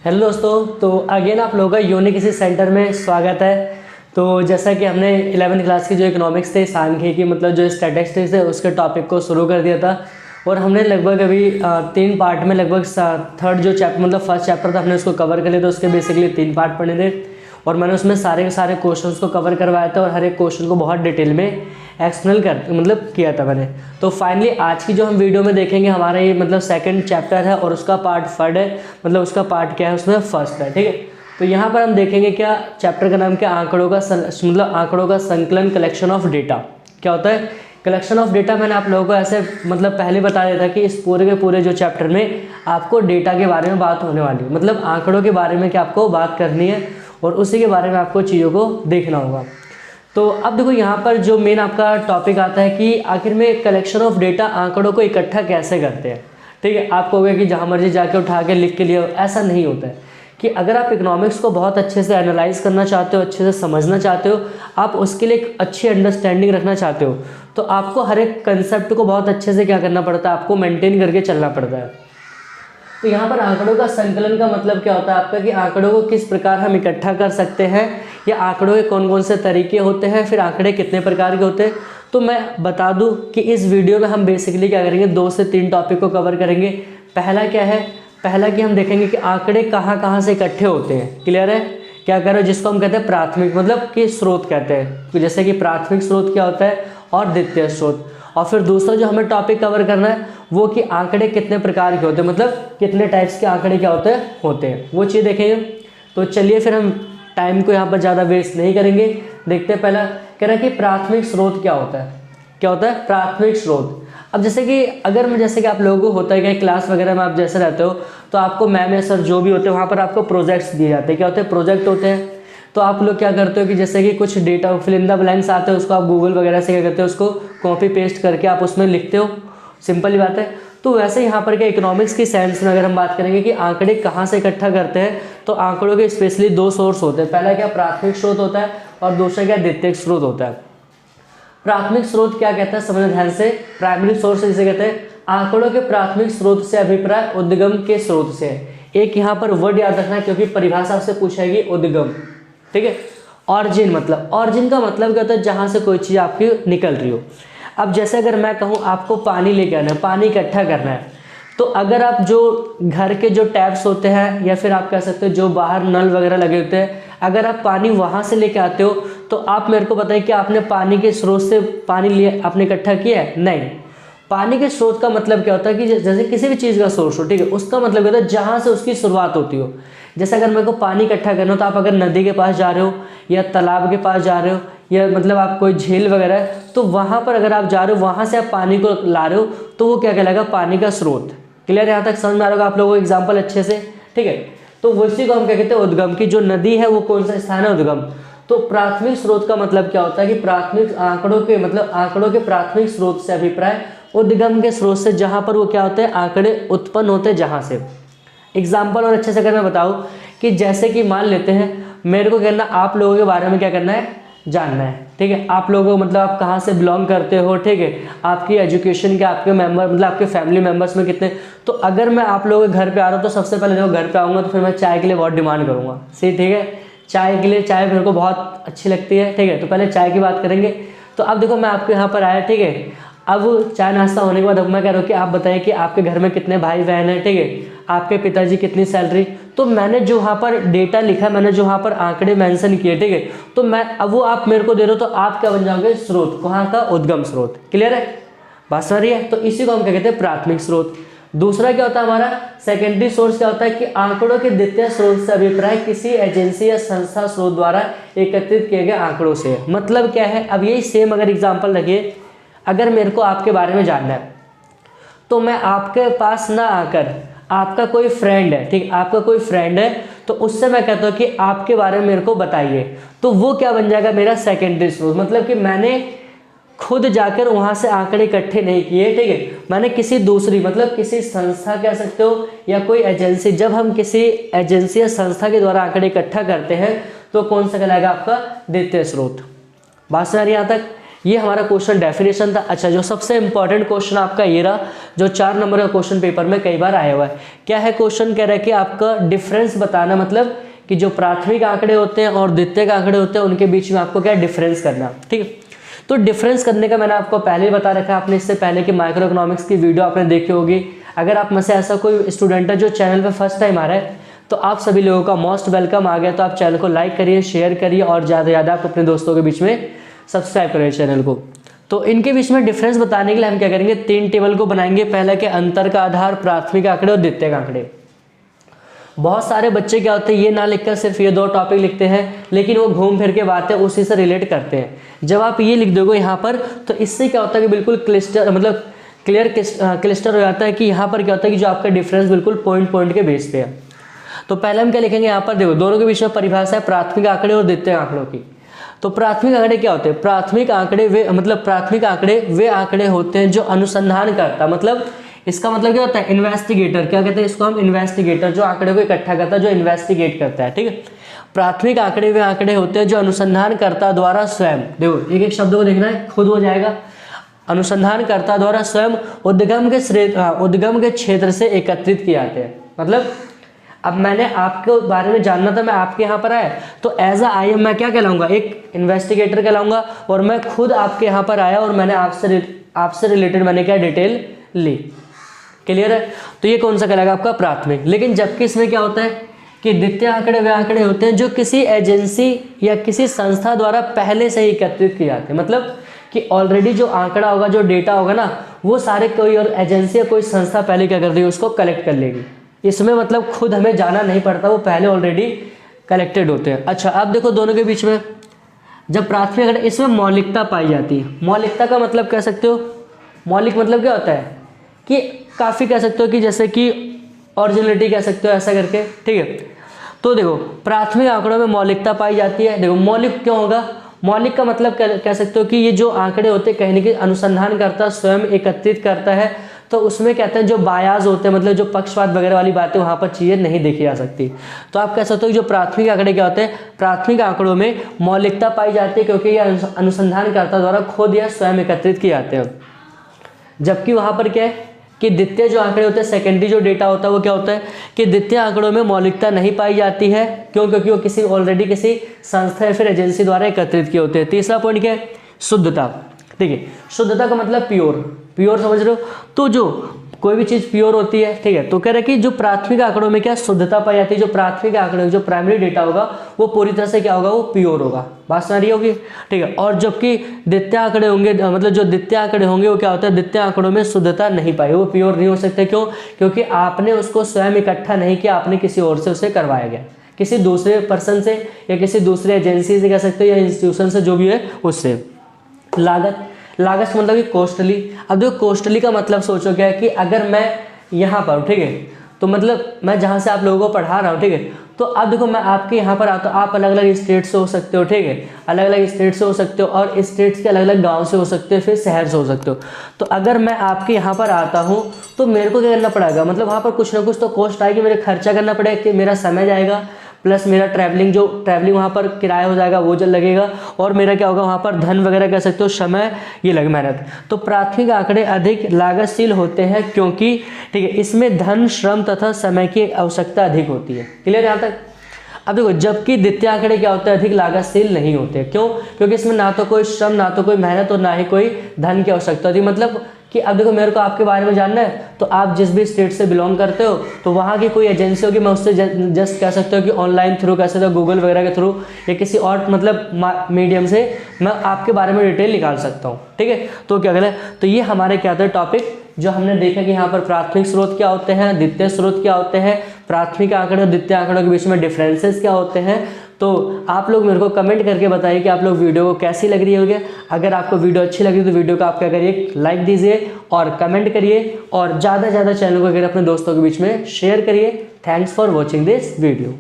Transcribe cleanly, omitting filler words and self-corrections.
Hello दोस्तों, तो again आप लोगों का यूनिक सेंटर में स्वागत है। तो जैसा कि हमने 11वीं क्लास की जो इकोनॉमिक्स थे, सांख्यिकी मतलब जो स्टैटिस्टिक्स है उसके टॉपिक को शुरू कर दिया था और हमने लगभग अभी 3 पार्ट में लगभग थर्ड जो चैप्टर मतलब फर्स्ट चैप्टर था हमने उसको कवर कर लिया था। उसके बेसिकली 3 पार्ट पढ़े थे और मैंने उसमें सारे के सारे क्वेश्चंस को कवर करवाया था और हर एक क्वेश्चन को बहुत डिटेल में एक्सप्लेन कर किया था मैंने। तो फाइनली आज की जो हम वीडियो में देखेंगे हमारा ये मतलब सेकंड चैप्टर है और उसका पार्ट थर्ड है, मतलब उसका पार्ट क्या है उसमें फर्स्ट है, ठीक है। तो यहाँ पर हम देखेंगे क्या चैप्टर का नाम क्या, आंकड़ों का मतलब आंकड़ों का संकलन, कलेक्शन ऑफ डेटा। क्या होता है कलेक्शन ऑफ डेटा? मैंने आप लोगों को ऐसे मतलब पहले बता दिया था कि इस पूरे के पूरे जो चैप्टर में आपको डेटा के बारे में बात होने वाली है, मतलब आंकड़ों के बारे में क्या आपको बात करनी है और उसी के बारे में आपको चीज़ों को देखना होगा। तो अब देखो यहाँ पर जो मेन आपका टॉपिक आता है कि आखिर में कलेक्शन ऑफ डेटा, आंकड़ों को इकट्ठा कैसे करते हैं, ठीक है। आप कहोगे कि जहाँ मर्जी जाके उठा के लिख के लिए, ऐसा नहीं होता है कि अगर आप इकोनॉमिक्स को बहुत अच्छे से एनालाइज करना चाहते हो, अच्छे से समझना चाहते हो, आप उसके लिए एक अच्छी अंडरस्टैंडिंग रखना चाहते हो, तो आपको हर एक कंसेप्ट को बहुत अच्छे से क्या करना पड़ता है, आपको मेंटेन करके चलना पड़ता है। तो यहाँ पर आंकड़ों का संकलन का मतलब क्या होता है आपका, कि आंकड़ों को किस प्रकार हम इकट्ठा कर सकते हैं या आंकड़ों के कौन कौन से तरीके होते हैं, फिर आंकड़े कितने प्रकार के होते हैं। तो मैं बता दूं कि इस वीडियो में हम बेसिकली क्या करेंगे, 2 से 3 टॉपिक को कवर करेंगे। पहला क्या है, पहला कि हम देखेंगे कि आंकड़े कहाँ कहाँ से इकट्ठे होते हैं, क्लियर है। क्या कह रहे हो, जिसको हम कहते हैं प्राथमिक मतलब कि स्रोत कहते हैं, तो जैसे कि प्राथमिक स्रोत क्या होता है और द्वितीय स्रोत। और फिर दूसरा जो हमें टॉपिक कवर करना है वो कि आंकड़े कितने प्रकार के होते हैं, मतलब कितने टाइप्स के आंकड़े क्या होते हैं वो चीज़ देखेंगे। तो चलिए फिर हम टाइम को यहाँ पर ज़्यादा वेस्ट नहीं करेंगे, देखते हैं। पहला कह रहा है कि प्राथमिक स्रोत क्या होता है, क्या होता है प्राथमिक स्रोत। अब जैसे कि अगर मैं जैसे कि आप लोगों को होता है कि क्लास वगैरह में आप जैसे रहते हो तो आपको मैम या सर जो भी होते हैं वहाँ पर आपको प्रोजेक्ट्स दिए जाते हैं। क्या होते हैं, प्रोजेक्ट होते हैं। तो आप लोग क्या करते हो कि जैसे कि कुछ data fill in the blanks आते हैं, उसको आप गूगल वगैरह से क्या करते हो, उसको कॉपी पेस्ट करके आप उसमें लिखते हो, सिंपल ही बात है। तो वैसे यहाँ पर क्या इकोनॉमिक्स की साइंस में अगर हम बात करेंगे कि आंकड़े कहाँ से इकट्ठा करते हैं, तो आंकड़ों के स्पेशली 2 सोर्स होते हैं। पहला क्या प्राथमिक स्रोत होता है और दूसरा क्या द्वितीयक स्रोत होता है। प्राथमिक स्रोत क्या कहता है, समझना ध्यान से। प्राइमरी सोर्स जिसे कहते हैं, आंकड़ों के प्राथमिक स्रोत से अभिप्राय उद्गम के स्रोत से। एक यहाँ पर वर्ड याद रखना है क्योंकि परिभाषा से पूछेगी उद्गम, ठीक है। ऑरिजिन मतलब, ऑरिजिन का मतलब क्या होता है, जहाँ से कोई चीज़ आपकी निकल रही हो। अब जैसे अगर मैं कहूँ आपको पानी लेके आना है, पानी इकट्ठा करना है, तो अगर आप जो घर के जो टैप्स होते हैं या फिर आप कह सकते हो जो बाहर नल वगैरह लगे होते हैं, अगर आप पानी वहाँ से लेके आते हो तो आप मेरे को बताइए कि आपने पानी के स्रोत से पानी लिए आपने इकट्ठा किया है? नहीं। पानी के स्रोत का मतलब क्या होता है कि जैसे किसी भी चीज़ का सोर्स हो, ठीक है, उसका मतलब क्या होता है जहाँ से उसकी शुरुआत होती हो। जैसे अगर मेरे को पानी इकट्ठा करना हो तो आप अगर नदी के पास जा रहे हो या तालाब के पास जा रहे हो या मतलब आप कोई झील वगैरह है, तो वहाँ पर अगर आप जा रहे हो, वहाँ से आप पानी को ला रहे हो, तो वो क्या कहलाएगा, पानी का स्रोत। क्लियर, यहाँ तक समझ में आ रहा होगा आप लोगों को एग्जाम्पल अच्छे से, ठीक है। तो उसी को हम क्या कहते हैं, उद्गम की जो नदी है वो कौन सा स्थान है, उद्गम। तो प्राथमिक स्रोत का मतलब क्या होता है कि प्राथमिक आंकड़ों के मतलब आंकड़ों के प्राथमिक स्रोत से अभिप्राय उद्गम के स्रोत से, जहाँ पर वो क्या होते हैं, आंकड़े उत्पन्न होते हैं जहाँ से। एग्जाम्पल और अच्छे से अगर मैं बताऊँ कि जैसे कि मान लेते हैं मेरे को कहना आप लोगों के बारे में क्या करना है, जानना है, ठीक है। आप लोगों मतलब आप कहाँ से बिलोंग करते हो, ठीक है, आपकी एजुकेशन के आपके मेंबर मतलब आपके फैमिली मेंबर्स में कितने। तो अगर मैं आप लोगों के घर पे आ रहा हूँ तो सबसे पहले देखो घर पे आऊँगा तो फिर मैं चाय के लिए बहुत डिमांड करूँगा, सही, ठीक है। चाय के लिए, चाय मेरे को बहुत अच्छी लगती है, ठीक है। तो पहले चाय की बात करेंगे। तो अब देखो मैं आपके यहाँ पर आया, ठीक है। अब चाय नाश्ता होने के बाद अब मैं कह रहा हूँ कि आप बताइए कि आपके घर में कितने भाई बहन हैं, ठीक है, आपके पिताजी कितनी सैलरी। तो मैंने जो वहाँ पर डेटा लिखा, मैंने जो वहाँ पर आंकड़े मेंशन किए, ठीक है, तो मैं अब वो आप मेरे को दे रहे हो, तो आप क्या बन जाओगे, स्रोत, कहाँ का, उद्गम स्रोत। क्लियर है, बात समझ रही है। तो इसी को हम क्या कहते हैं, प्राथमिक स्रोत। दूसरा क्या होता है हमारा सेकेंडरी सोर्स, क्या होता है कि आंकड़ों के द्वितीय स्रोत से अभिप्राय किसी एजेंसी या संस्था स्रोत द्वारा एकत्रित किए गए आंकड़ों से। मतलब क्या है, अब यही सेम अगर एग्जाम्पल रखिए, अगर मेरे को आपके बारे में जानना है तो मैं आपके पास ना आकर, आपका कोई फ्रेंड है, ठीक, आपका कोई फ्रेंड है, तो उससे मैं कहता हूँ कि आपके बारे में मेरे को बताइए, तो वो क्या बन जाएगा, मेरा सेकेंडरी सोर्स। मतलब कि मैंने खुद जाकर वहाँ से आंकड़े इकट्ठे नहीं किए, ठीक है, मैंने किसी दूसरी मतलब किसी संस्था कह सकते हो या कोई एजेंसी, जब हम किसी एजेंसी या संस्था के द्वारा आंकड़े इकट्ठा करते हैं तो कौन सा कहलाएगा, आपका द्वितीय स्रोत। बात समझ आ रही है यहाँ तक। ये हमारा क्वेश्चन डेफिनेशन था। अच्छा, जो सबसे इंपॉर्टेंट क्वेश्चन आपका ये रहा, जो 4 नंबर का क्वेश्चन पेपर में कई बार आया हुआ है। क्या है क्वेश्चन? कह रहा है कि आपका डिफरेंस बताना, मतलब कि जो प्राथमिक आंकड़े होते हैं और द्वितीयक आंकड़े होते हैं उनके बीच में आपको क्या डिफरेंस करना। ठीक है, तो डिफरेंस करने का मैंने आपको पहले ही बता रखा है। आपने इससे पहले कि माइक्रो इकोनॉमिक्स की वीडियो आपने देखी होगी। अगर आप में से ऐसा कोई स्टूडेंट है जो चैनल पे फर्स्ट टाइम आ रहा है, तो आप सभी लोगों का मोस्ट वेलकम आ गया। तो आप चैनल को लाइक करिए, शेयर करिए और ज़्यादा से ज़्यादा आप अपने दोस्तों के बीच में सब्सक्राइब करिए चैनल को। तो इनके बीच में डिफरेंस बताने के लिए हम क्या करेंगे, 3 टेबल को बनाएंगे। पहला के अंतर का आधार, प्राथमिक आंकड़े और द्वितीयक आंकड़े। बहुत सारे बच्चे क्या होते हैं, ये ना लिखकर सिर्फ ये 2 टॉपिक लिखते हैं, लेकिन वो घूम फिर के बातें उसी से रिलेट करते हैं। जब आप ये लिख दोगे यहाँ पर, तो इससे क्या होता है कि बिल्कुल क्लिस्टर, मतलब क्लियर क्लिस्टर हो जाता है कि यहाँ पर क्या होता है कि जो आपका डिफरेंस बिल्कुल पॉइंट के बेस पे है। तो पहले हम क्या लिखेंगे, यहाँ पर देखो दोनों के बीच में परिभाषा है प्राथमिक आंकड़े और द्वितीयक आंकड़ों की। तो प्राथमिक आंकड़े क्या होते हैं? प्राथमिक आंकड़े वे आंकड़े होते हैं जो अनुसंधान करता, मतलब इसका मतलब क्या होता है, इन्वेस्टिगेटर। क्या कहते हैं इसको हम? इन्वेस्टिगेटर, जो आंकड़े को इकट्ठा करता है, जो इन्वेस्टिगेट करता है। ठीक है, प्राथमिक आंकड़े वे आंकड़े होते हैं जो अनुसंधानकर्ता द्वारा स्वयं, देखो एक एक शब्द को देखना है, खुद हो जाएगा। अनुसंधानकर्ता द्वारा स्वयं उद्गम के क्षेत्र से एकत्रित किए जाते हैं। मतलब अब मैंने आपके बारे में जानना था, मैं आपके यहाँ पर आया, तो एज आई एम मैं क्या कहलाऊंगा, एक इन्वेस्टिगेटर कहलाऊंगा। और मैं खुद आपके यहाँ पर आया और मैंने आपसे रिलेटेड मैंने क्या डिटेल ली। क्लियर है? तो ये कौन सा कहलाएगा? आपका प्राथमिक। लेकिन जबकि इसमें क्या होता है कि द्वितीय आंकड़े वे आंकड़े होते हैं जो किसी एजेंसी या किसी संस्था द्वारा पहले से ही एकत्रित किए जाते हैं। मतलब कि ऑलरेडी जो आंकड़ा होगा, जो डेटा होगा ना, वो सारे कोई और एजेंसी या कोई संस्था पहले क्या कर देगी, उसको कलेक्ट कर लेगी। इसमें मतलब खुद हमें जाना नहीं पड़ता, वो पहले ऑलरेडी कलेक्टेड होते हैं। अच्छा, अब देखो दोनों के बीच में जब प्राथमिक आंकड़े, इसमें मौलिकता पाई जाती है। मौलिकता का मतलब कह सकते हो, मौलिक मतलब क्या होता है कि काफ़ी कह सकते हो कि जैसे कि ओरिजिनलिटी कह सकते हो, ऐसा करके। ठीक है, तो देखो प्राथमिक आंकड़ों में मौलिकता पाई जाती है। देखो मौलिक क्यों होगा? मौलिक का मतलब कह सकते हो कि ये जो आंकड़े होते हैं कहीं ना कहीं अनुसंधान करता स्वयं एकत्रित करता है। तो उसमें कहते हैं जो बायाज होते हैं, मतलब जो पक्षपात वगैरह वाली बातें, वहाँ पर चीज़ें नहीं देखी जा सकती। तो आप कह सकते हो कि जो प्राथमिक आंकड़े क्या होते हैं, प्राथमिक आंकड़ों में मौलिकता पाई जाती है क्योंकि ये अनुसंधानकर्ता द्वारा खुद या स्वयं एकत्रित किए जाते हैं। जबकि वहाँ पर क्या है कि द्वितीय जो आंकड़े होते हैं, सेकेंडरी जो डेटा होता है, वो क्या होता है कि द्वितीय आंकड़ों में मौलिकता नहीं पाई जाती है। क्यों? क्योंकि वो किसी ऑलरेडी किसी संस्था या फिर एजेंसी द्वारा एकत्रित किए होते हैं। तीसरा पॉइंट क्या है? शुद्धता। ठीक है, शुद्धता का मतलब प्योर समझ रहे हो? तो जो कोई भी चीज़ प्योर होती है, ठीक है, तो कह रहे हैं कि जो प्राथमिक आंकड़ों में क्या शुद्धता पाई जाती है, जो प्राथमिक आंकड़े, जो प्राइमरी डेटा होगा वो पूरी तरह से क्या होगा, वो प्योर होगा। बात समझ रही होगी? ठीक है, और जबकि द्वितीय आंकड़े होंगे, मतलब जो द्वितीय आंकड़े होंगे वो क्या होता है, द्वितीय आंकड़ों में शुद्धता नहीं पाई, वो प्योर नहीं हो सकते। क्यों? क्योंकि आपने उसको स्वयं इकट्ठा नहीं किया, आपने किसी और से उसे करवाया गया, किसी दूसरे पर्सन से या किसी दूसरे एजेंसी से कह सकते हो, या इंस्टीट्यूशन से, जो भी है उससे। लागत का मतलब कि कॉस्टली। अब देखो कॉस्टली का मतलब सोचो क्या है कि अगर मैं यहाँ पर, ठीक है, तो मतलब मैं जहाँ से आप लोगों को पढ़ा रहा हूँ, ठीक है, तो अब देखो मैं आपके यहाँ पर आता हूँ, आप अलग अलग स्टेट से हो सकते हो, ठीक है, अलग अलग स्टेट से हो सकते हो, और स्टेट्स के अलग अलग गांव से हो सकते हो, फिर शहर से हो सकते हो। तो अगर मैं आपके यहाँ पर आता हूँ तो मेरे को क्या करना पड़ेगा, मतलब वहाँ पर कुछ ना कुछ तो कॉस्ट आएगी, मेरे खर्चा करना पड़ेगा, कि मेरा समय जाएगा, प्लस मेरा ट्रैवलिंग वहाँ पर किराया हो जाएगा, वो जो लगेगा, और मेरा क्या होगा वहाँ पर धन वगैरह कह सकते हो, समय, ये लग मेहनत। तो प्राथमिक आंकड़े अधिक लागतशील होते हैं क्योंकि, ठीक है, इसमें धन, श्रम तथा समय की आवश्यकता अधिक होती है। क्लियर यहाँ तक? अब देखो, जबकि द्वितीय आंकड़े क्या होते हैं, अधिक लागतशील नहीं होते। क्यों? क्योंकि इसमें ना तो कोई श्रम, ना तो कोई मेहनत, और ना ही कोई धन की आवश्यकता होती है। मतलब कि अब देखो मेरे को आपके बारे में जानना है, तो आप जिस भी स्टेट से बिलोंग करते हो, तो वहाँ की कोई एजेंसी होगी, मैं उससे जस्ट कह सकते हो कि ऑनलाइन थ्रू कह सकते हो, गूगल वगैरह के थ्रू, या किसी और मतलब मीडियम से मैं आपके बारे में डिटेल निकाल सकता हूँ। ठीक है, तो क्या कहते हैं, तो ये हमारे क्या थे टॉपिक, जो हमने देखा कि यहाँ पर प्राथमिक स्रोत क्या होते हैं, द्वितीय स्रोत क्या होते हैं, प्राथमिक आंकड़े और द्वितीय आंकड़ों के बीच में डिफरेंसेस क्या होते हैं। तो आप लोग मेरे को कमेंट करके बताइए कि आप लोग वीडियो को कैसी लग रही होगी। अगर आपको वीडियो अच्छी लगी तो वीडियो को आप क्या करिए, लाइक दीजिए और कमेंट करिए, और ज़्यादा से ज़्यादा चैनल को अगर अपने दोस्तों के बीच में शेयर करिए। Thanks for watching this video.